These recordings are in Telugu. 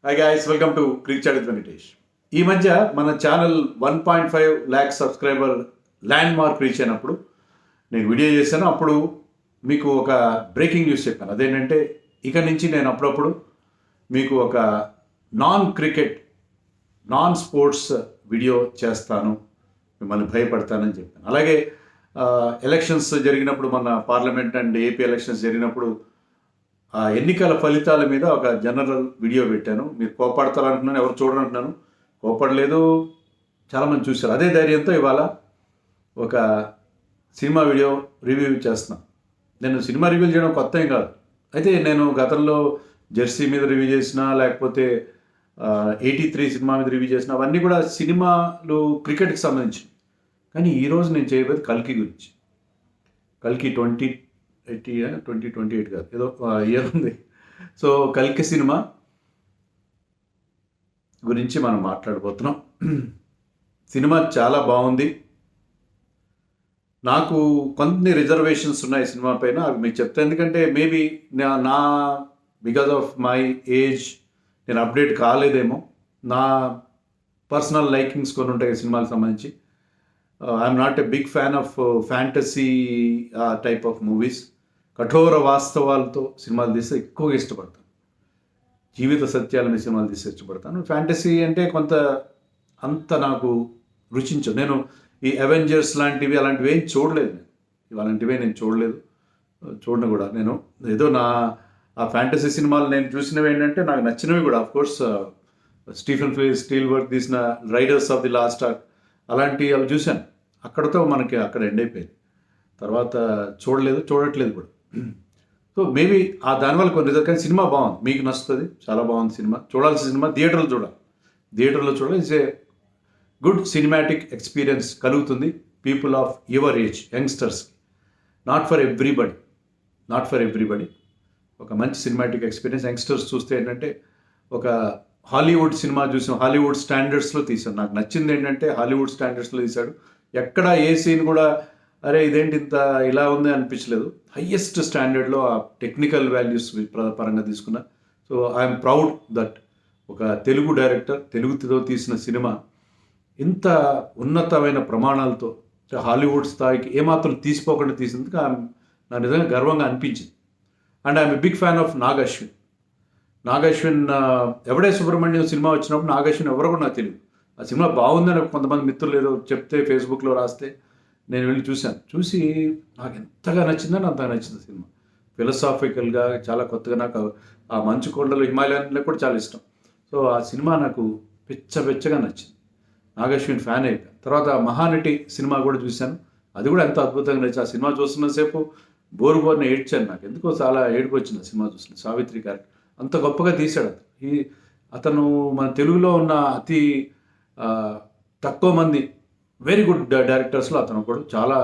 Hi guys, welcome to cricket Venkatesh. ఈ మధ్య మన channel 1.5 lakh subscriber land mark reach అయినప్పుడు నేను వీడియో చేశాను. అప్పుడు మీకు ఒక బ్రేకింగ్ న్యూస్ చెప్పాను. అదేంటంటే ఇక నుంచి నేను అప్పుడప్పుడు మీకు ఒక non cricket non sports video చేస్తాను, మిమ్మల్ని భయపడతానని చెప్పాను. అలాగే ఎలక్షన్స్ జరిగినప్పుడు, మన పార్లమెంట్ అండ్ ఏపీ ఎలక్షన్స్ జరిగినప్పుడు ఆ ఎన్నికల ఫలితాల మీద ఒక జనరల్ వీడియో పెట్టాను. మీరు కోపడతారంటున్నాను, ఎవరు చూడరంటున్నాను. కోపడలేదు, చాలామంది చూశారు. అదే ధైర్యంతో ఇవాళ ఒక సినిమా వీడియో రివ్యూ చేస్తున్నాను. నేను సినిమా రివ్యూలు చేయడం కొత్త ఏం కాదు. అయితే నేను గతంలో జెర్సీ మీద రివ్యూ చేసిన, లేకపోతే 83 సినిమా మీద రివ్యూ చేసిన, అవన్నీ కూడా సినిమాలు క్రికెట్కి సంబంధించి. కానీ ఈరోజు నేను చేయబోయేది కల్కి గురించి. కల్కి 2028 కాదు, ఏదో ఇయర్ ఉంది. సో కల్కి సినిమా గురించి మనం మాట్లాడబోతున్నాం. సినిమా చాలా బాగుంది. నాకు కొన్ని రిజర్వేషన్స్ ఉన్నాయి సినిమా పైన, అవి మీకు చెప్తాను. ఎందుకంటే మేబీ నా బికాజ్ ఆఫ్ మై ఏజ్ నేను అప్డేట్ కాలేదేమో. నా పర్సనల్ లైకింగ్స్ కొన్ని ఉంటాయి సినిమాలకు సంబంధించి. I'm not a big fan of fantasy type of movies. కఠోర వాస్తవాలతో సినిమాలు తీస్తే ఎక్కువగా ఇష్టపడతాను. జీవిత సత్యాల మీద సినిమాలు తీస్తే ఇష్టపడతాను. ఫ్యాంటసీ అంటే అంత నాకు రుచించదు. నేను ఈ అవెంజర్స్ లాంటివి అలాంటివి ఏం చూడలేదు. అలాంటివే నేను చూడను కూడా. నేను ఏదో ఆ ఫ్యాంటసీ సినిమాలు నేను చూసినవి ఏంటంటే నాకు నచ్చినవి కూడా. ఆఫ్కోర్స్ స్టీఫెన్ స్టీల్బర్గ్ తీసిన riders of the last arc అలాంటివి అవి చూశాను. అక్కడతో మనకి అక్కడ ఎండ్ అయిపోయింది. తర్వాత చూడట్లేదు కూడా. సో మేబీ దానివల్ల కొన్ని కానీ సినిమా బాగుంది, మీకు నచ్చుతుంది. చాలా బాగుంది సినిమా, చూడాల్సిన సినిమా. థియేటర్లో చూడాలి. It's a good cinematic experience కలుగుతుంది పీపుల్ ఆఫ్ యువర్ ఏజ్, యంగ్స్టర్స్కి. Not for everybody. ఒక మంచి సినిమాటిక్ ఎక్స్పీరియన్స్. యంగ్స్టర్స్ చూస్తే ఏంటంటే ఒక హాలీవుడ్ సినిమా చూసాం, హాలీవుడ్ స్టాండర్డ్స్లో తీశాడు. నాకు నచ్చింది ఏంటంటే హాలీవుడ్ స్టాండర్డ్స్లో తీశాడు. ఎక్కడ ఏ సీన్ కూడా అరే ఇదేంటి ఇంత ఇలా ఉంది అనిపించలేదు. హయ్యెస్ట్ స్టాండర్డ్లో ఆ టెక్నికల్ వాల్యూస్ పరంగా తీసుకున్నా. సో ఐఎమ్ ప్రౌడ్ దట్ ఒక తెలుగు డైరెక్టర్ తెలుగుతో తీసిన సినిమా ఇంత ఉన్నతమైన ప్రమాణాలతో హాలీవుడ్ స్థాయికి ఏమాత్రం తీసిపోకుండా తీసినందుకు నాకు నిజంగా గర్వంగా అనిపించింది. And I'm a big fan of Nag Ashwin. Yevade Subramanyam cinema వచ్చినప్పుడు నాగ్ అశ్విన్ ఎవరో కూడా నాకు తెలియదు. ఆ సినిమా బాగుందని కొంతమంది మిత్రులు ఏదో చెప్తే ఫేస్బుక్లో రాస్తే నేను వెళ్ళి చూసి నాకు ఎంతగా నచ్చిందని అంతగా నచ్చింది సినిమా. ఫిలసాఫికల్గా చాలా కొత్తగా. నాకు ఆ మంచు కొండలు, హిమాలయాల్లో కూడా చాలా ఇష్టం. సో ఆ సినిమా నాకు పిచ్చగా నచ్చింది. నాగశ్విన్ ఫ్యాన్ అయిపోయాను. తర్వాత మహానటి సినిమా కూడా చూశాను. అది కూడా ఎంత అద్భుతంగా నచ్చింది. ఆ సినిమా చూస్తున్నసేపు బోరుని ఏడ్చాను. నాకు ఎందుకో చాలా ఏడుపు వచ్చింది సినిమా చూసిన. సావిత్రి క్యారెక్టర్ అంత గొప్పగా తీశాడు. అతను మన తెలుగులో ఉన్న అతి తక్కువ మంది వెరీ గుడ్ డైరెక్టర్స్లో అతను కూడా. చాలా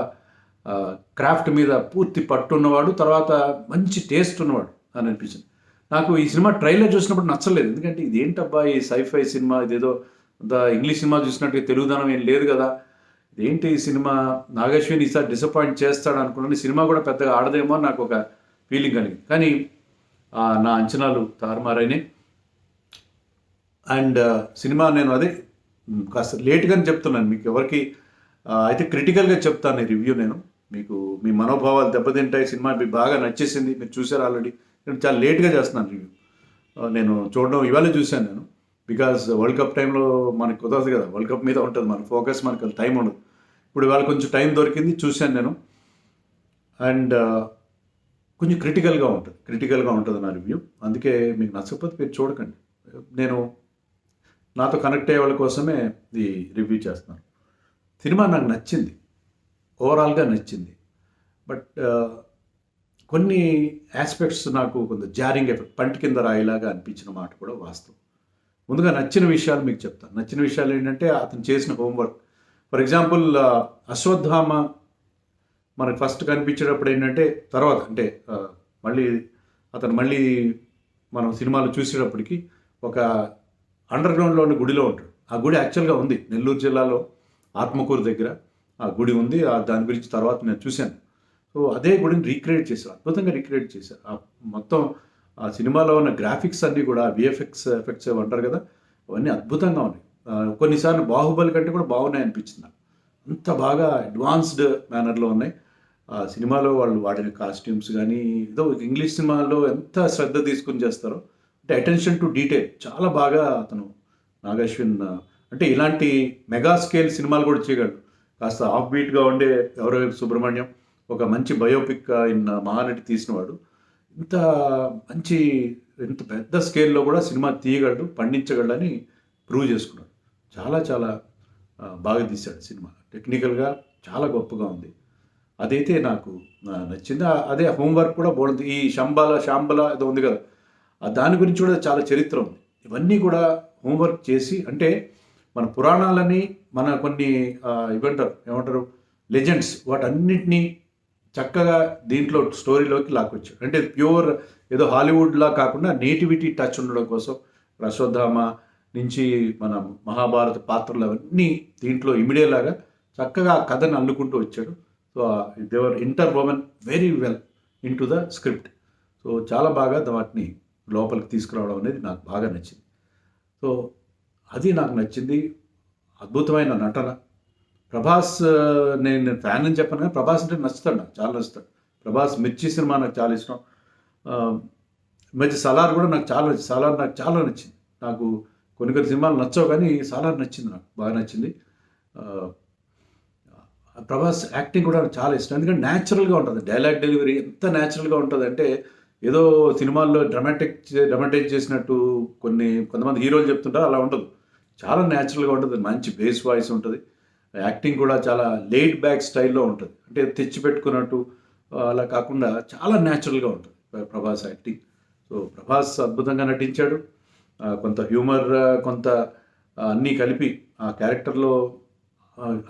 క్రాఫ్ట్ మీద పూర్తి పట్టు ఉన్నవాడు, తర్వాత మంచి టేస్ట్ ఉన్నవాడు అని అనిపించింది. నాకు ఈ సినిమా ట్రైలర్ చూసినప్పుడు నచ్చలేదు. ఎందుకంటే ఇదేంటబ్బా ఈ సైఫై సినిమా, ఇదేదో ఇంగ్లీష్ సినిమా చూసినట్టు తెలుగుదనం ఏం లేదు కదా, ఇదేంటి ఈ సినిమా, నాగశ్విన్ ఈసారి డిసప్పాయింట్ చేస్తాడు అనుకున్నాను. సినిమా కూడా పెద్దగా ఆడదేమో అని నాకు ఒక ఫీలింగ్ కలిగింది. కానీ నా అంచనాలు తారుమారైనాయి. అండ్ సినిమా నేను అదే కాస్త లేట్గానే చెప్తున్నాను మీకు. ఎవరికి అయితే క్రిటికల్గా చెప్తాను ఈ రివ్యూ. నేను మీకు మీ మనోభావాలు దెబ్బతింటాయి. సినిమా మీకు బాగా నచ్చేసింది, మీరు చూసారు ఆల్రెడీ. నేను చాలా లేట్గా చేస్తున్నాను రివ్యూ. నేను చూడడం ఇవాళ చూశాను నేను. బికాజ్ వరల్డ్ కప్ టైంలో మనకు కుదరదు కదా, వరల్డ్ కప్ మీద ఉంటుంది మన ఫోకస్, మనకు టైం ఉండదు. ఇప్పుడు ఇవాళ కొంచెం టైం దొరికింది, చూశాను నేను. అండ్ కొంచెం క్రిటికల్గా ఉంటుంది నా రివ్యూ. అందుకే మీకు నచ్చకపోతే మీరు చూడకండి. నేను నాతో కనెక్ట్ అయ్యే వాళ్ళ కోసమే ఈ రివ్యూ చేస్తున్నాను. సినిమా నాకు నచ్చింది, ఓవరాల్గా నచ్చింది. బట్ కొన్ని ఆస్పెక్ట్స్ నాకు కొంత జారింగ్ ఎఫెక్ట్, పంటి కింద రాయిలాగా అనిపించిన మాట కూడా వాస్తవం. ముందుగా నచ్చిన విషయాలు మీకు చెప్తాను. నచ్చిన విషయాలు ఏంటంటే అతను చేసిన హోంవర్క్. ఫర్ ఎగ్జాంపుల్ అశ్వత్థామ మనకు ఫస్ట్ కనిపించేటప్పుడు ఏంటంటే, తర్వాత అంటే మళ్ళీ మనం సినిమాలు చూసేటప్పటికి ఒక అండర్ గ్రౌండ్లో ఉన్న గుడిలో ఉంటాడు. ఆ గుడి యాక్చువల్గా ఉంది నెల్లూరు జిల్లాలో ఆత్మకూరు దగ్గర ఆ గుడి ఉంది. దాని గురించి తర్వాత నేను చూశాను. సో అదే గుడిని అద్భుతంగా రీక్రియేట్ చేశారు. మొత్తం ఆ సినిమాలో ఉన్న గ్రాఫిక్స్ అన్నీ కూడా విఎఫ్ఎక్స్ ఎఫెక్ట్స్ అంటారు కదా, అవన్నీ అద్భుతంగా ఉన్నాయి. కొన్నిసార్లు బాహుబలి కంటే కూడా బాగున్నాయి అనిపించింది నాకు. అంత బాగా అడ్వాన్స్డ్ మేనర్లో ఉన్నాయి. ఆ సినిమాలో వాళ్ళు వాడిన కాస్ట్యూమ్స్ కానీ, ఏదో ఇంగ్లీష్ సినిమాల్లో ఎంత శ్రద్ధ తీసుకుని చేస్తారో, అంటే అటెన్షన్ టు డీటెయిల్ చాలా బాగా అతను నాగశ్విన్ అంటే ఇలాంటి మెగా స్కేల్ సినిమాలు కూడా చేయగలడు. కాస్త ఆఫ్ బీట్గా ఉండే ఎవరో సుబ్రహ్మణ్యం ఒక మంచి బయోపిక్ ఇన్ మహానటి తీసినవాడు. ఇంత మంచి ఇంత పెద్ద స్కేల్లో కూడా సినిమా తీయగలడు, పండించగలడని ప్రూవ్ చేసుకున్నాడు. చాలా చాలా బాగా తీశాడు సినిమా. టెక్నికల్గా చాలా గొప్పగా ఉంది. అదైతే నాకు నచ్చింది. అదే హోంవర్క్ కూడా బాగుంది. ఈ శాంబల ఏదో ఉంది కదా, దాని గురించి కూడా చాలా చరిత్ర ఉంది. ఇవన్నీ కూడా హోంవర్క్ చేసి, అంటే మన పురాణాలని మన కొన్ని ఏమంటారు లెజెండ్స్, వాటన్నిటినీ చక్కగా దీంట్లో స్టోరీలోకి లాక్కొచ్చాడు. అంటే ప్యూర్ ఏదో హాలీవుడ్లా కాకుండా నేటివిటీ టచ్ ఉండడం కోసం అశ్వత్థామ నుంచి మన మహాభారత పాత్రలు అవన్నీ దీంట్లో ఇమిడేలాగా చక్కగా ఆ కథను అల్లుకుంటూ వచ్చాడు. So they've interwoven very well into the script. So చాలా బాగా వాటిని లోపలికి తీసుకురావడం అనేది నాకు బాగా నచ్చింది. సో అది నాకు నచ్చింది. అద్భుతమైన నటన. ప్రభాస్ నేను ఫ్యాన్ అని చెప్పను కానీ ప్రభాస్ అంటే నచ్చుతాడు, నాకు చాలా నచ్చుతాడు. ప్రభాస్ మిర్చి సినిమా నాకు చాలా ఇష్టం. మధ్య సలార్ కూడా నాకు చాలా నచ్చింది. సలార్ నాకు చాలా నచ్చింది. నాకు కొన్ని సినిమాలు నచ్చవు కానీ సలార్ నచ్చింది, నాకు బాగా నచ్చింది. ప్రభాస్ యాక్టింగ్ కూడా చాలా ఇష్టం. ఎందుకంటే న్యాచురల్గా ఉంటుంది. డైలాగ్ డెలివరీ ఎంత న్యాచురల్గా ఉంటుంది అంటే ఏదో సినిమాల్లో డ్రమాటైజ్ చేసినట్టు కొంతమంది హీరోలు చెప్తుంటారు, అలా ఉండదు. చాలా న్యాచురల్గా ఉంటుంది. మంచి బేస్ వాయిస్ ఉంటుంది. యాక్టింగ్ కూడా చాలా లేడ్ బ్యాక్ స్టైల్లో ఉంటుంది. అంటే తెచ్చిపెట్టుకున్నట్టు అలా కాకుండా చాలా న్యాచురల్గా ఉంటుంది ప్రభాస్ యాక్టింగ్. సో ప్రభాస్ అద్భుతంగా నటించాడు. కొంత హ్యూమర్, కొంత అన్నీ కలిపి ఆ క్యారెక్టర్లో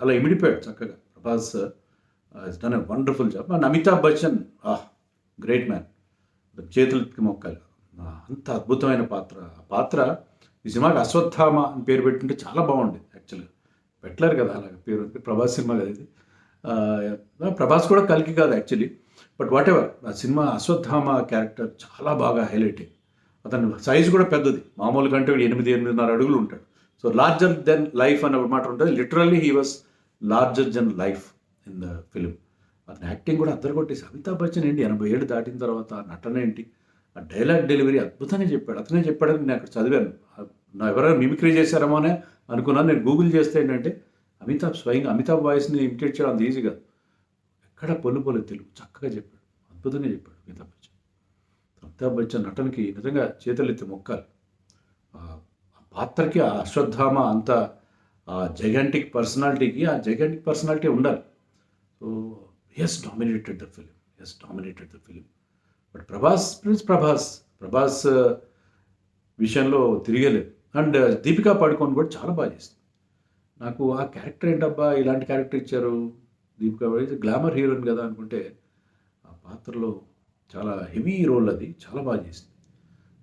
అలా ఇమిడిపోయాడు చక్కగా. Prabhas is done a wonderful job. And Amitabh Bachchan great man, చేతులకి మొక్కాలి. అంత అద్భుతమైన పాత్ర ఈ సినిమాకి అశ్వత్థామ అని పేరు పెట్టుంటే చాలా బాగుండేది. యాక్చువల్గా పెట్టలేరు కదా అలాగే పేరు, ప్రభాస్ సినిమా కదా ఇది. ప్రభాస్ కూడా కలికి కాదు యాక్చువల్లీ, బట్ వాట్ ఎవర్, ఆ సినిమా అశ్వత్థామ క్యారెక్టర్ చాలా బాగా హైలైట్ అయింది. అతని సైజు కూడా పెద్దది, మామూలు కంటే 8-8.5 అడుగులు ఉంటాడు. సో లార్జర్ దెన్ లైఫ్ అనే మాట ఉంటుంది. Literally he was larger than life in the film. అతని యాక్టింగ్ కూడా అద్దరు కొట్టేసి. అమితాబ్ బచ్చన్ ఏంటి 80 ఏళ్ళు దాటిన తర్వాత నటన ఏంటి, ఆ డైలాగ్ డెలివరీ అద్భుతంగా చెప్పాడు. అతనే చెప్పాడని నేను అక్కడ చదివాను. నా ఎవరైనా మిమిక్రీ చేశారేమో అని అనుకున్నాను. నేను గూగుల్ చేస్తే ఏంటంటే స్వయంగా అమితాబ్ వాయిస్ని ఇమిటేట్ చేయడం అంత ఈజీ కాదు. ఎక్కడ పొల్లు తెలుగు చక్కగా చెప్పాడు, అద్భుతంగా చెప్పాడు అమితాబ్ బచ్చన్. అమితాబ్ బచ్చన్ నటనకి నిజంగా చేతులెత్తి మొక్కాలి. ఆ పాత్రకి ఆ అశ్వత్థామ అంత ఆ జైగాంటిక్ పర్సనాలిటీ ఉండాలి. So he's dominated the film. But Prabhas విషయంలో తిరగలేదు. అండ్ దీపికా పడుకోన్ కూడా చాలా బాగా చేస్తుంది. నాకు ఆ క్యారెక్టర్ ఏంటబ్బా ఇలాంటి క్యారెక్టర్ ఇచ్చారు, దీపికా గ్లామర్ హీరోయిన్ కదా అనుకుంటే ఆ పాత్రలో చాలా హెవీ రోల్, అది చాలా బాగా చేసింది.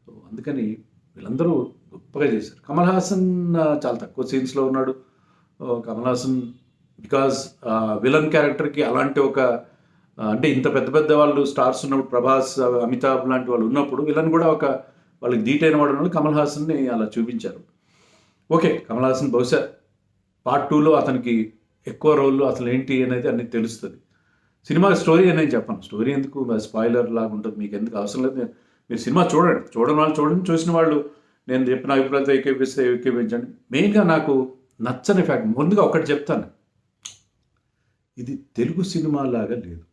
సో అందుకని వీళ్ళందరూ గొప్పగా చేశారు. కమల్ హాసన్ చాలా తక్కువ సీన్స్లో ఉన్నాడు. కమల్ హాసన్ బికాజ్ విలన్ క్యారెక్టర్కి అలాంటి ఒక అంటే ఇంత పెద్ద వాళ్ళు స్టార్స్ ఉన్నప్పుడు, ప్రభాస్, అమితాబ్ లాంటి వాళ్ళు ఉన్నప్పుడు విలన్ కూడా ఒక వాళ్ళకి ధీటైన వాడు ఉన్నాడు. కమల్ హాసన్ని అలా చూపించారు. ఓకే, కమల్ హాసన్ బహుశా పార్ట్ 2లో అతనికి ఎక్కువ రోళ్ళు అసలు ఏంటి అనేది అన్నీ తెలుస్తుంది. సినిమా స్టోరీ అని నేను చెప్పను. స్టోరీ ఎందుకు, స్పాయిలర్ లాగా ఉంటుంది, మీకు ఎందుకు అవసరం లేదు. మీరు సినిమా చూడని వాళ్ళు చూడండి, చూసిన వాళ్ళు నేను చెప్పిన అభిప్రాయంతో ఏకీభవించండి. మెయిన్గా నాకు నచ్చని ఫ్యాక్ట్ ముందుగా ఒకటి చెప్తాను, ఇది తెలుగు సినిమా లాగా లేదు.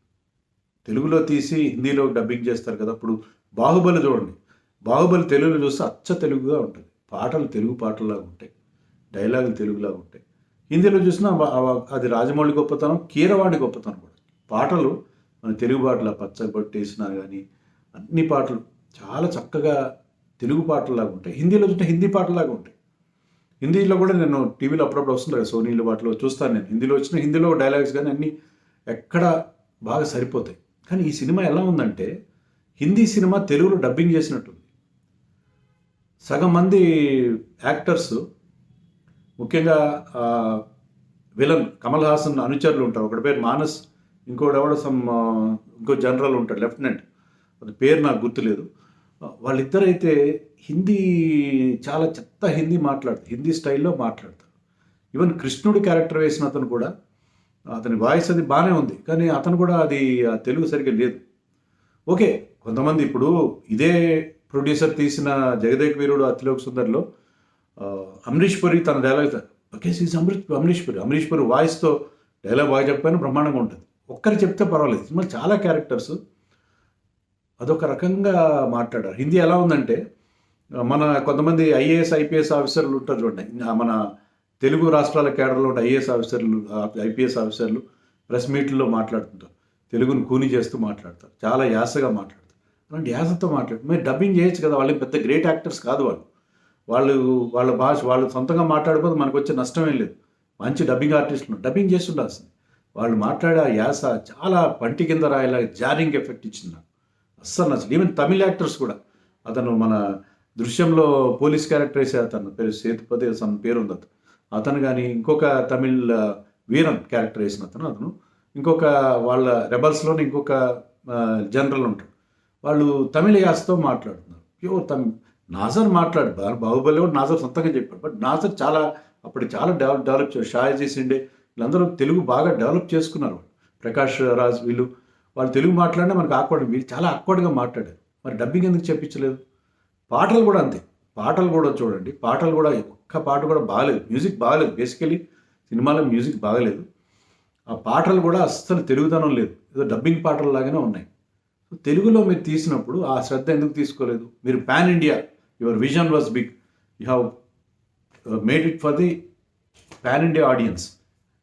తెలుగులో తీసి హిందీలో డబ్బింగ్ చేస్తారు కదా. ఇప్పుడు బాహుబలి చూడండి, బాహుబలి తెలుగులో చూస్తే అచ్చ తెలుగుగా ఉంటుంది. పాటలు తెలుగు పాటల్లాగా ఉంటాయి, డైలాగులు తెలుగులాగా ఉంటాయి. హిందీలో చూసినా అది రాజమౌళి గొప్పతనం, కీరవాణి గొప్పతనం కూడా. పాటలు మన తెలుగు పాటలు పచ్చబట్టేసినా కానీ అన్ని పాటలు చాలా చక్కగా తెలుగు పాటల్లాగా ఉంటాయి. హిందీలో చూస్తే హిందీ పాటల్లాగా ఉంటాయి. హిందీలో కూడా నేను టీవీలో అప్పుడప్పుడు వస్తుంది కదా, సోనీలో వాటిలో చూస్తాను నేను. హిందీలో డైలాగ్స్ కానీ అన్నీ ఎక్కడ బాగా సరిపోతాయి. కానీ ఈ సినిమా ఎలా ఉందంటే హిందీ సినిమా తెలుగులో డబ్బింగ్ చేసినట్టుంది. సగం మంది యాక్టర్స్, ముఖ్యంగా విలన్ కమల్ హాసన్ అనుచరులు ఉంటారు. ఒకటి పేరు మానస్, ఇంకో జనరల్ ఉంటాడు, లెఫ్టినెంట్, అది పేరు నాకు గుర్తులేదు. వాళ్ళిద్దరైతే హిందీ చాలా చెత్త హిందీ మాట్లాడతారు, హిందీ స్టైల్లో మాట్లాడతారు. ఈవెన్ కృష్ణుడి క్యారెక్టర్ వేసిన అతను కూడా అతని వాయిస్ అది బాగానే ఉంది, కానీ అతను కూడా అది తెలుగు సరిగ్గా లేదు. ఓకే, కొంతమంది ఇప్పుడు ఇదే ప్రొడ్యూసర్ తీసిన జగదేక్ వీరుడు అతిలోక్ సుందర్లో అమరీష్ పురి తన డైలాగ్ ఓకే సీజ్ అమరీష్ పురి వాయిస్తో డైలాగ్ బాగా చెప్పాను, బ్రహ్మాండంగా ఉంటుంది. ఒక్కరు చెప్తే పర్వాలేదు. సినిమా చాలా క్యారెక్టర్స్ అదొక రకంగా మాట్లాడారు. హిందీ ఎలా ఉందంటే మన కొంతమంది ఐఏఎస్ ఐపీఎస్ ఆఫీసర్లు ఉంటారు చూడండి, మన తెలుగు రాష్ట్రాల కేడర్లో ఉండే ఐఏఎస్ ఆఫీసర్లు ఐపీఎస్ ఆఫీసర్లు ప్రెస్ మీట్లో మాట్లాడుతుంటారు, తెలుగును కూని చేస్తూ మాట్లాడతారు, చాలా యాసగా మాట్లాడతారు. అలాంటి యాసతో మీరు డబ్బింగ్ చేయొచ్చు కదా, వాళ్ళు పెద్ద గ్రేట్ యాక్టర్స్ కాదు వాళ్ళ భాష వాళ్ళు సొంతంగా మాట్లాడిపోతే మనకు వచ్చే నష్టమేం లేదు. మంచి డబ్బింగ్ ఆర్టిస్టులు డబ్బింగ్ చేసి ఉండాల్సింది. వాళ్ళు మాట్లాడే ఆ యాస చాలా పంటి కింద రాయేలా జారింగ్ ఎఫెక్ట్ ఇచ్చింది నాకు, అస్సలు నచ్చలేదు. ఈవెన్ తమిళ యాక్టర్స్ కూడా, అతను మన దృశ్యంలో పోలీస్ క్యారెక్టర్ వేసే అతను పేరు సేతుపతి సమ్ పేరు ఉంది అతను కానీ, ఇంకొక తమిళ్ వీరన్ క్యారెక్టర్ వేసిన అతను ఇంకొక వాళ్ళ రెబల్స్లోనే ఇంకొక జనరల్ ఉంటాడు, వాళ్ళు తమిళ యాసతో మాట్లాడుతున్నారు, ప్యూర్ తమిళ్. నాజర్ బాహుబలి కూడా నాజర్ సొంతంగా చెప్పాడు, బట్ నాజర్ అప్పుడు చాలా డెవలప్ చేశారు. షాయజీ సిండే వీళ్ళందరూ తెలుగు బాగా డెవలప్ చేసుకున్నారు. ప్రకాష్ రాజ్ వాళ్ళు తెలుగు మాట్లాడినా మనకు వీళ్ళు చాలా ఆక్వర్డ్గా మాట్లాడారు. మరి డబ్బింగ్ ఎందుకు చెప్పించలేదు? పాటలు కూడా అంతే, పాటలు కూడా చూడండి, పాటలు కూడా ఒక్క పాట కూడా బాగలేదు, మ్యూజిక్ బాగలేదు. బేసికలీ సినిమాలో మ్యూజిక్ బాగలేదు, ఆ పాటలు కూడా అస్సలు తెలుగుదనం లేదు, ఏదో డబ్బింగ్ పాటలు లాగానే ఉన్నాయి. తెలుగులో మీరు తీసినప్పుడు ఆ శ్రద్ధ ఎందుకు తీసుకోలేదు? మీరు pan India, your vision was big, you have made it for the pan India audience.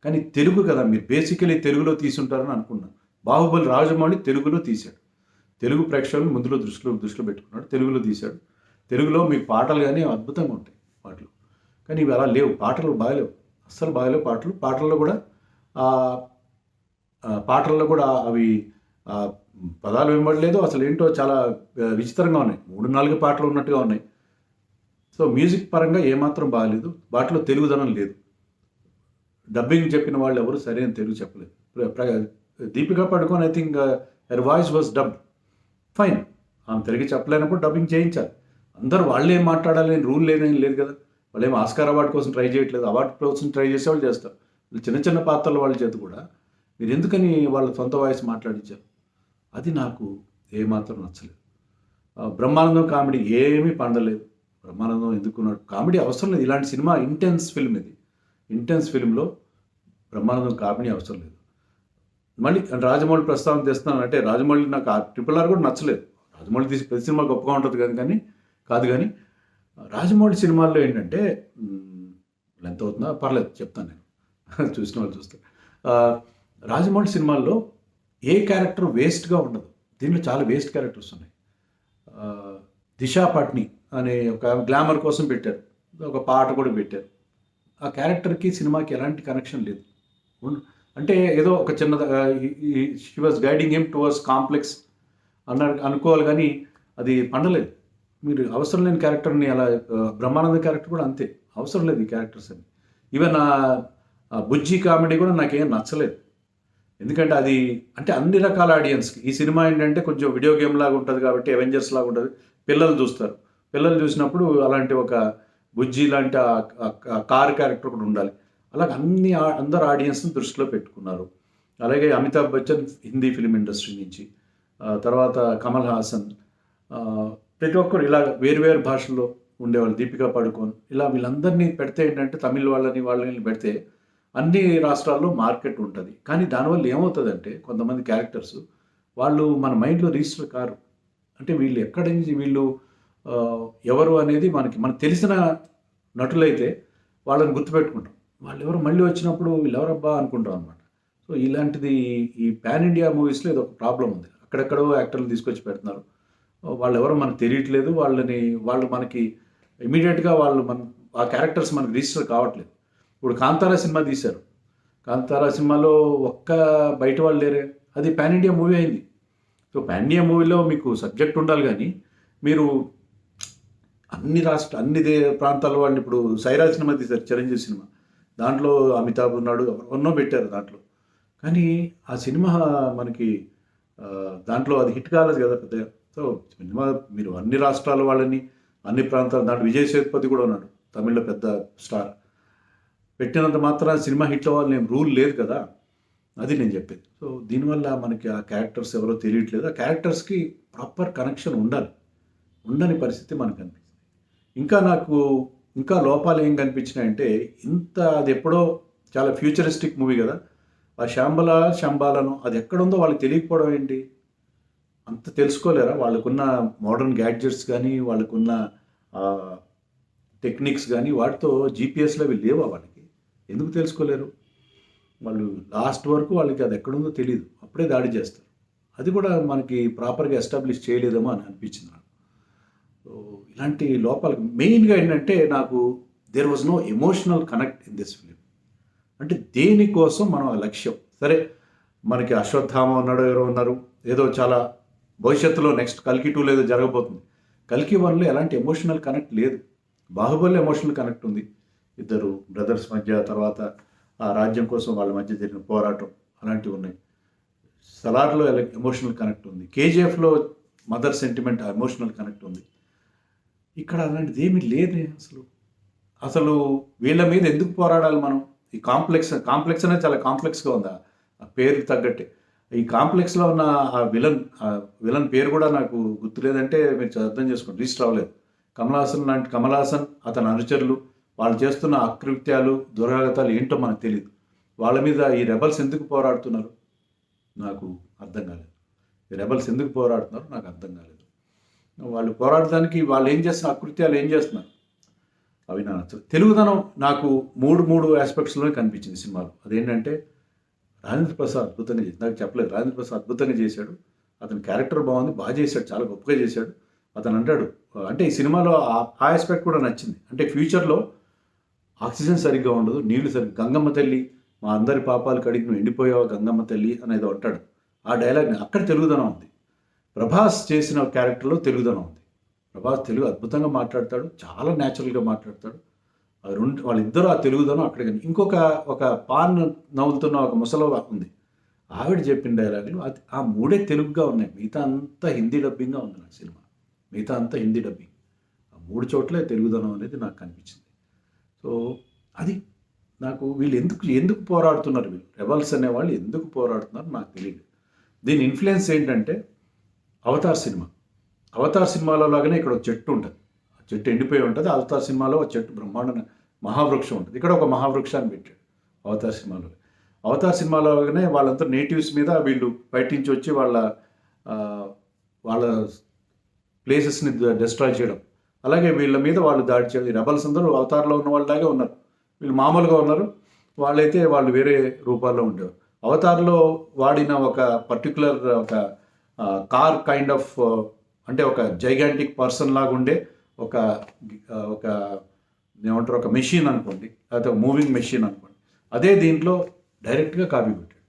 కానీ తెలుగు కదా, మీరు బేసికలీ తెలుగులో తీసుంటారని అనుకున్నాను. బాహుబలి రాజమౌళి తెలుగులో తీశాడు, తెలుగు ప్రేక్షకులు దృష్టిలో పెట్టుకున్నాడు, తెలుగులో తీశాడు. తెలుగులో మీకు పాటలు కానీ అద్భుతంగా ఉంటాయి పాటలు, కానీ ఇవి అలా లేవు, పాటలు బాగలేవు, అస్సలు బాగలేవు పాటల్లో కూడా అవి పదాలు వినబడలేదు, అసలు ఏంటో చాలా విచిత్రంగా ఉన్నాయి, 3-4 పాటలు ఉన్నట్టుగా ఉన్నాయి. సో మ్యూజిక్ పరంగా ఏమాత్రం బాగలేదు, వాటిలో తెలుగుదనం లేదు. డబ్బింగ్ చెప్పిన వాళ్ళు ఎవరు సరైన తెలుగు చెప్పలేదు. Deepika Padukone I think her voice was dubbed fine, ఆమె తెలుగు చెప్పలేనప్పుడు డబ్బింగ్ చేయించాలి. అందరూ వాళ్ళే మాట్లాడాలి రూల్ లేదు కదా, వాళ్ళు ఏమో ఆస్కార్ అవార్డు కోసం ట్రై చేయట్లేదు, అవార్డు కోసం ట్రై చేసే వాళ్ళు చేస్తారు. చిన్న పాత్రల వాళ్ళ చేత కూడా మీరు ఎందుకని వాళ్ళ సొంత వాయిస్ మాట్లాడించారు? అది నాకు ఏమాత్రం నచ్చలేదు. బ్రహ్మానందం కామెడీ ఏమీ పండలేదు. బ్రహ్మానందం ఎందుకున్నాడు, కామెడీ అవసరం లేదు. ఇలాంటి సినిమా ఇంటెన్స్ ఫిల్మ్లో బ్రహ్మానందం కామెడీ అవసరం లేదు. మళ్ళీ రాజమౌళి ప్రస్తావన తెస్తున్నానంటే, రాజమౌళి నాకు RRR కూడా నచ్చలేదు. రాజమౌళి తీసి ప్రతి సినిమా గొప్పగా ఉంటుంది కానీ రాజమౌళి సినిమాల్లో ఏంటంటే ఎంత అవుతుందో పర్లేదు చెప్తాను, నేను చూసిన వాళ్ళు చూస్తే రాజమౌళి సినిమాల్లో ఏ క్యారెక్టర్ వేస్ట్గా ఉండదు. దీంట్లో చాలా వేస్ట్ క్యారెక్టర్స్ ఉన్నాయి. దిశా పట్ని అనే ఒక గ్లామర్ కోసం పెట్టారు, ఒక పాట కూడా పెట్టారు. ఆ క్యారెక్టర్కి సినిమాకి ఎలాంటి కనెక్షన్ లేదు. అంటే ఏదో ఒక చిన్న she was guiding him towards complex అనుకోవాలి, కానీ అది పండలేదు. మీరు అవసరం లేని క్యారెక్టర్ని అలా, బ్రహ్మానంద క్యారెక్టర్ కూడా అంతే, అవసరం లేదు ఈ క్యారెక్టర్స్ అని. ఈవెన్ బుజ్జి కామెడీ కూడా నాకేం నచ్చలేదు. ఎందుకంటే అది అంటే అన్ని రకాల ఆడియన్స్కి, ఈ సినిమా ఏంటంటే కొంచెం వీడియో గేమ్ లాగా ఉంటుంది కాబట్టి, అవెంజర్స్ లాగా ఉంటుంది, పిల్లలు చూస్తారు. పిల్లలు చూసినప్పుడు అలాంటి ఒక బుజ్జి లాంటి కార్ క్యారెక్టర్ కూడా ఉండాలి. అలాగే అందరు ఆడియన్స్ని దృష్టిలో పెట్టుకున్నారు. అలాగే అమితాబ్ బచ్చన్ హిందీ ఫిలిం ఇండస్ట్రీ నుంచి, తర్వాత కమల్ హాసన్, ప్రతి ఒక్కరు ఇలా వేరు భాషల్లో ఉండేవాళ్ళు, దీపికా పడుకోన్, ఇలా వీళ్ళందరినీ పెడితే ఏంటంటే తమిళ వాళ్ళని పెడితే అన్ని రాష్ట్రాల్లో మార్కెట్ ఉంటుంది. కానీ దానివల్ల ఏమవుతుందంటే కొంతమంది క్యారెక్టర్స్ వాళ్ళు మన మైండ్లో రిజిస్టర్ కారు. అంటే వీళ్ళు ఎక్కడి నుంచి ఎవరు అనేది మనకు తెలిసిన నటులైతే వాళ్ళని గుర్తుపెట్టుకుంటాం, వాళ్ళు ఎవరు మళ్ళీ వచ్చినప్పుడు వీళ్ళు ఎవరబ్బా అనుకుంటాం అనమాట. సో ఇలాంటిది ఈ పాన్ ఇండియా మూవీస్లో ఇది ఒక ప్రాబ్లం ఉంది. అక్కడెక్కడో యాక్టర్లు తీసుకొచ్చి పెడుతున్నారు, వాళ్ళు ఎవరో మనకు తెలియట్లేదు, వాళ్ళు మనకి ఇమీడియట్గా ఆ క్యారెక్టర్స్ మనకు రిజిస్టర్ కావట్లేదు. ఇప్పుడు కాంతారా సినిమా తీశారు, కాంతారా సినిమాలో ఒక్క బయట వాళ్ళు లేరే, అది పాన్ ఇండియా మూవీ అయింది. సో పాన్ ఇండియా మూవీలో మీకు సబ్జెక్ట్ ఉండాలి, కానీ మీరు అన్ని ప్రాంతాల వాళ్ళని, ఇప్పుడు సైరా సినిమా తీశారు, చిరంజీవి సినిమా, దాంట్లో అమితాబ్ ఉన్నాడు, ఎవరినో పెట్టారు దాంట్లో, కానీ ఆ సినిమా మనకి దాంట్లో అది హిట్ కాలేదు కదా పెద్దగా. సో సినిమా మీరు అన్ని రాష్ట్రాల వాళ్ళని, అన్ని ప్రాంతాల దాంట్లో విజయ్ సేతుపతి కూడా ఉన్నాడు, తమిళ్లో పెద్ద స్టార్. పెట్టినంత మాత్రాన సినిమా హిట్ అవ్వాలని ఏం రూల్ లేదు కదా, అది నేను చెప్పేది. సో దీనివల్ల మనకి ఆ క్యారెక్టర్స్ ఎవరో తెలియట్లేదు. ఆ క్యారెక్టర్స్కి ప్రాపర్ కనెక్షన్ ఉండాలి, ఉండని పరిస్థితి మనకు కనిపిస్తుంది. నాకు ఇంకా లోపాలు ఏం కనిపించినాయంటే, అది ఎప్పుడో చాలా ఫ్యూచరిస్టిక్ మూవీ కదా, ఆ శంబాలను అది ఎక్కడుందో వాళ్ళకి తెలియకపోవడం ఏంటి? అంత తెలుసుకోలేరా? వాళ్ళకున్న మోడర్న్ గ్యాడ్జెట్స్ కానీ, వాళ్ళకున్న టెక్నిక్స్ కానీ, వాటితో జీపీఎస్లో అవి లేవా వాళ్ళకి? ఎందుకు తెలుసుకోలేరు? వాళ్ళు లాస్ట్ వరకు వాళ్ళకి అది ఎక్కడుందో తెలియదు, అప్పుడే దాడి చేస్తారు. అది కూడా మనకి ప్రాపర్గా ఎస్టాబ్లిష్ చేయలేదేమో అని అనిపించింది నాకు. సో ఇలాంటి లోపాలు మెయిన్గా ఏంటంటే, నాకు there was no emotional connect in this film. అంటే దేనికోసం మనం ఆ లక్ష్యం, సరే మనకి అశ్వత్థామ ఉన్నాడు, ఎవరో ఉన్నారు, ఏదో చాలా భవిష్యత్తులో నెక్స్ట్ కల్కి 2 ఏదో జరగబోతుంది. కల్కి 1లో ఎలాంటి ఎమోషనల్ కనెక్ట్ లేదు. బాహుబలి ఎమోషనల్ కనెక్ట్ ఉంది, ఇద్దరు బ్రదర్స్ మధ్య, తర్వాత ఆ రాజ్యం కోసం వాళ్ళ మధ్య జరిగిన పోరాటం అలాంటివి ఉన్నాయి. సలార్లో ఎమోషనల్ కనెక్ట్ ఉంది, కేజీఎఫ్లో మదర్ సెంటిమెంట్ ఎమోషనల్ కనెక్ట్ ఉంది. ఇక్కడ అలాంటిది ఏమీ లేదే. అసలు వీళ్ళ మీద ఎందుకు పోరాడాలి మనం? ఈ కాంప్లెక్స్ అనేది చాలా కాంప్లెక్స్గా ఉంది, ఆ పేరుకి తగ్గట్టే. ఈ కాంప్లెక్స్లో ఉన్న ఆ విలన్ పేరు కూడా నాకు గుర్తులేదంటే మీరు అర్థం చేసుకోండి, రిజిస్టర్ అవ్వలేదు. కమల్ హాసన్ అతని అనుచరులు వాళ్ళు చేస్తున్న అకృత్యాలు, దురాగతాలు ఏంటో మనకు తెలియదు. వాళ్ళ మీద ఈ రెబల్స్ ఎందుకు పోరాడుతున్నారు నాకు అర్థం కాలేదు. వాళ్ళు పోరాడటానికి వాళ్ళు ఏం చేస్తున్నారు, అకృత్యాలు ఏం చేస్తున్నారు, అవి నా నచ్చదు. తెలుగుదనం నాకు మూడు ఆస్పెక్ట్స్లోనే కనిపించింది సినిమాలో. అదేంటంటే, రాజేంద్ర ప్రసాద్ అద్భుతంగా చేశాడు. నాకు చెప్పలేదు, రాజేంద్ర ప్రసాద్ అద్భుతంగా చేశాడు. అతని క్యారెక్టర్ బాగుంది, బాగా చేశాడు, చాలా గొప్పగా చేశాడు. అతను అంటాడు, అంటే ఈ సినిమాలో ఆ ఆస్పెక్ట్ కూడా నచ్చింది. అంటే ఫ్యూచర్లో ఆక్సిజన్ సరిగ్గా ఉండదు, నీళ్లు సరిగ్గా, గంగమ్మ తల్లి మా అందరి పాపాలు కడిగి నువ్వు ఎండిపోయావా గంగమ్మ తల్లి అనేది అంటాడు. ఆ డైలాగ్ అక్కడ తెలుగుదనం ఉంది. ప్రభాస్ చేసిన క్యారెక్టర్లో తెలుగుదనం ఉంది. ప్రభాస్ తెలుగు అద్భుతంగా మాట్లాడతాడు, చాలా న్యాచురల్గా మాట్లాడతాడు. వాళ్ళిద్దరూ ఆ తెలుగుదనం అక్కడ. కానీ ఒక పాన్ నవ్వులుతున్న ఒక ముసలవ ఉంది, ఆవిడ చెప్పిన డైలాగులు ఆ మూడే తెలుగుగా ఉన్నాయి. మిగతా అంతా హిందీ డబ్బింగ్గా ఉంది నా సినిమా. ఆ 3 చోట్లే తెలుగుదనం అనేది నాకు కనిపించింది. సో అది నాకు వీళ్ళు ఎందుకు పోరాడుతున్నారు, వీళ్ళు రెబల్స్ అనేవాళ్ళు ఎందుకు పోరాడుతున్నారు నాకు తెలియదు. దీని ఇన్ఫ్లుయెన్స్ ఏంటంటే, అవతార్ సినిమాలో లాగానే ఇక్కడ ఒక చెట్టు ఉంటుంది, ఆ చెట్టు ఎండిపోయి ఉంటుంది. అవతార్ సినిమాలో ఆ చెట్టు బ్రహ్మాండ మహావృక్షం ఉంటుంది, ఇక్కడ ఒక మహావృక్షాన్ని పెట్టాడు అవతార్ సినిమాలోనే. వాళ్ళంతా నేటివ్స్ మీద వీళ్ళు బయట నుంచి వచ్చి వాళ్ళ ప్లేసెస్ని డిస్ట్రాయ్ చేయడం, అలాగే వీళ్ళ మీద వాళ్ళు దాడి చేయడం. రెబల్స్ అందరూ అవతార్లో ఉన్న వాళ్ళలాగే ఉన్నారు, వీళ్ళు మామూలుగా ఉన్నారు, వాళ్ళు వేరే రూపాల్లో ఉండేవారు. అవతార్లో వాడిన ఒక పర్టికులర్ ఒక కార్ కైండ్ ఆఫ్, అంటే ఒక జైగాంటిక్ పర్సన్ లాగా ఉండే ఒక ఏమంటారు, ఒక మెషిన్ అనుకోండి, లేకపోతే మూవింగ్ మెషిన్ అనుకోండి. అదే దీంట్లో డైరెక్ట్గా కాపీ పెట్టాడు.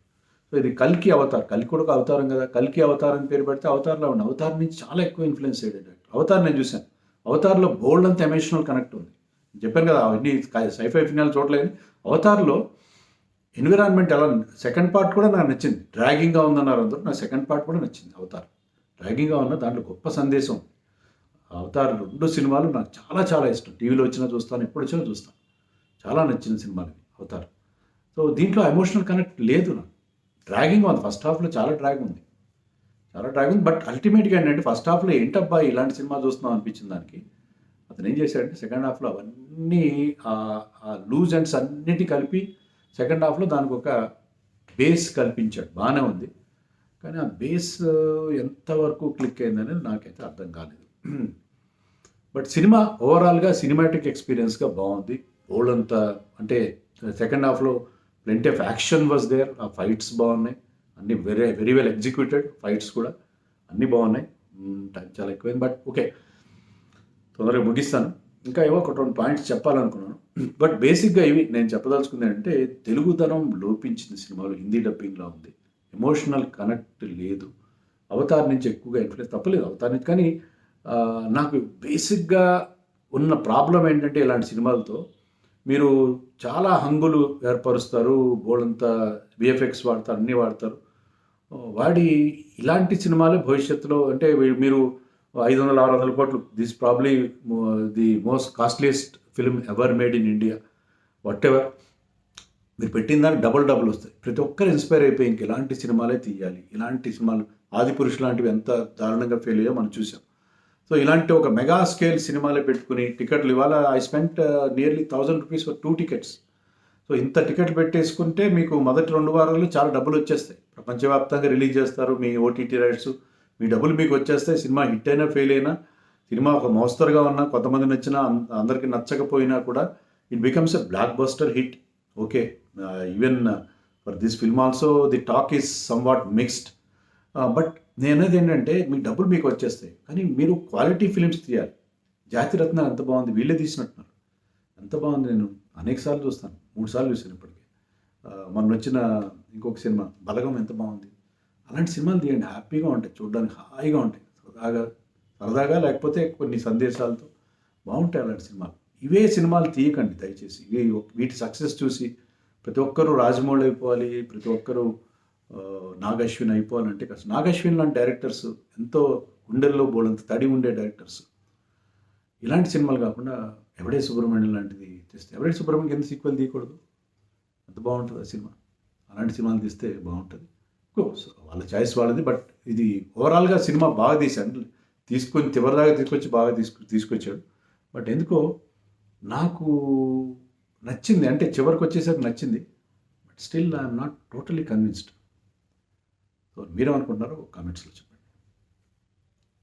సో ఇది కల్కి అవతార్, కల్కి కూడా ఒక అవతారం కదా, కల్కి అవతారం పేరు పెడితే అవతార్లో ఉంది. అవతార్ నుంచి చాలా ఎక్కువ ఇన్ఫ్లుయెన్స్ అయ్యాడు. అవతార్ నేను చూశాను, అవతార్లో బోల్డ్ అంత ఎమోషనల్ కనెక్ట్ ఉంది. చెప్పాను కదా, అవన్నీ సైఫై ఫినాల్ చూడలేదు. అవతార్లో ఎన్విరాన్మెంట్ ఎలా, సెకండ్ పార్ట్ కూడా నాకు నచ్చింది. డ్రాగింగ్గా ఉందన్నారు అందరూ, నాకు సెకండ్ పార్ట్ కూడా నచ్చింది. అవతార్ డ్రాగింగ్గా ఉన్న దాంట్లో గొప్ప సందేశం. అవతార్ 2 సినిమాలు నాకు చాలా చాలా ఇష్టం. టీవీలో వచ్చినా చూస్తాను, ఎప్పుడు వచ్చినా చూస్తాను. చాలా నచ్చిన సినిమాలు అవతార్. సో దీంట్లో ఎమోషనల్ కనెక్ట్ లేదు, నాకు డ్రాగింగ్ ఉంది. ఫస్ట్ హాఫ్లో చాలా డ్రాగ్ ఉంది. బట్ అల్టిమేట్గా ఏంటంటే, ఫస్ట్ హాఫ్లో ఏంటబ్బా ఇలాంటి సినిమా చూస్తున్నాం అనిపించింది దానికి. అతను ఏం చేశాడంటే, సెకండ్ హాఫ్లో అవన్నీ ఆ లూజ్ ఎండ్స్ అన్నిటి కలిపి సెకండ్ హాఫ్లో దానికి ఒక బేస్ కల్పించాడు. బాగానే ఉంది, కానీ ఆ బేస్ ఎంతవరకు క్లిక్ అయిందని నాకైతే అర్థం కాలేదు. బట్ సినిమా ఓవరాల్గా సినిమాటిక్ ఎక్స్పీరియన్స్గా బాగుంది. ఓల్డంతా అంటే సెకండ్ హాఫ్లో plenty of action was there. ఆ ఫైట్స్ బాగున్నాయి, అన్నీ వెరీ వెల్ ఎగ్జిక్యూటెడ్ ఫైట్స్ కూడా అన్నీ బాగున్నాయి. టైం చాలా ఎక్కువైంది, బట్ ఓకే, తొందరగా ముగిస్తాను. ఇంకా ఏవో ఒక 2 పాయింట్స్ చెప్పాలనుకున్నాను. బట్ బేసిక్గా ఇవి నేను చెప్పదలుచుకుంది అంటే, తెలుగుదనం లోపించింది సినిమాలో, హిందీ డబ్బింగ్లో ఉంది, ఎమోషనల్ కనెక్ట్ లేదు. అవతార్ నుంచి ఎక్కువగా ఇన్ఫ్లుయెన్స్ తప్పలేదు అవతార్ నుంచి, కానీ నాకు బేసిక్గా ఉన్న ప్రాబ్లం ఏంటంటే, ఇలాంటి సినిమాలతో మీరు చాలా హంగులు ఏర్పరుస్తారు, బోల్డంతా విఎఫ్ఎక్స్ వాడతారు, అన్నీ వాడతారు. వాడి ఇలాంటి సినిమాలే భవిష్యత్తులో అంటే మీరు 500-600 కోట్లు this probably the most costliest film ever made in India what ever మీరు పెట్టిన దానికి డబుల్ వస్తాయి. ప్రతి ఒక్కరు ఇన్స్పైర్ అయిపోయి ఇంక ఇలాంటి సినిమాలే తీయాలి, ఇలాంటి సినిమాలు ఆదిపురుష్ లాంటివి ఎంత దారుణంగా ఫెయిల్ అయ్యో మనం చూసాం. సో ఇలాంటి ఒక మెగా స్కేల్ సినిమాలే పెట్టుకుని టికెట్లు ఇవాళ I spent nearly 1000 rupees for 2 tickets. So ఇంత టికెట్లు పెట్టేసుకుంటే మీకు మొదటి 2 వారాల్లో చాలా డబ్బులు వచ్చేస్తాయి. ప్రపంచవ్యాప్తంగా రిలీజ్ చేస్తారు మీ ఓటీటీ రైట్స్, మీ డబ్బులు మీకు వచ్చేస్తాయి. సినిమా హిట్ అయినా ఫెయిల్ అయినా, సినిమా ఒక మోస్తరుగా ఉన్నా, కొంతమంది నచ్చినా అందరికీ నచ్చకపోయినా కూడా it becomes a block buster hit. Okay, even for this film also the talk is some what mixed. But నేనేది ఏంటంటే మీ డబ్బులు మీకు వచ్చేస్తాయి, కానీ మీరు క్వాలిటీ ఫిలిమ్స్ తీయాలి. జాతిరత్న ఎంత బాగుంది, వీళ్ళే తీసినట్టున్నారు, ఎంత బాగుంది. నేను అనేక సార్లు చూస్తాను, 3 సార్లు చూసాను ఇప్పటికీ. మొన్న వచ్చిన ఇంకొక సినిమా బలగం ఎంత బాగుంది. అలాంటి సినిమాలు తీయండి, హ్యాపీగా ఉంటాయి, చూడడానికి హాయిగా ఉంటాయి, సరదాగా లేకపోతే కొన్ని సందేశాలతో బాగుంటాయి అలాంటి సినిమాలు. ఇవే సినిమాలు తీయకండి దయచేసి. వీటి సక్సెస్ చూసి ప్రతి ఒక్కరూ రాజమౌళి అయిపోవాలి, ప్రతి ఒక్కరూ నాగ్ అశ్విన్ అయిపోవాలంటే కష్టం. నాగ్ అశ్విన్ లాంటి డైరెక్టర్స్ ఎంతో గుండెల్లో బోలంత తడి ఉండే డైరెక్టర్స్ ఇలాంటి సినిమాలు కాకుండా ఎవడే సుబ్రహ్మణ్యం లాంటిది తీస్తే, ఎవడే సుబ్రహ్మణ్యం ఎంత సీక్వెల్ తీయకూడదు, ఎంత బాగుంటుంది ఆ సినిమా. అలాంటి సినిమాలు తీస్తే బాగుంటుంది. వాళ్ళ చాయిస్ వాళ్ళది. బట్ ఇది ఓవరాల్గా సినిమా బాగా తీశాను, తీసుకొని చివరిదాకా తీసుకొచ్చి బాగా తీసుకొచ్చాడు. బట్ ఎందుకో నాకు నచ్చింది, అంటే చివరికి వచ్చేసరికి నచ్చింది. But still I'm not totally convinced. So మీరేమనుకుంటున్నారో కామెంట్స్లో చెప్పండి.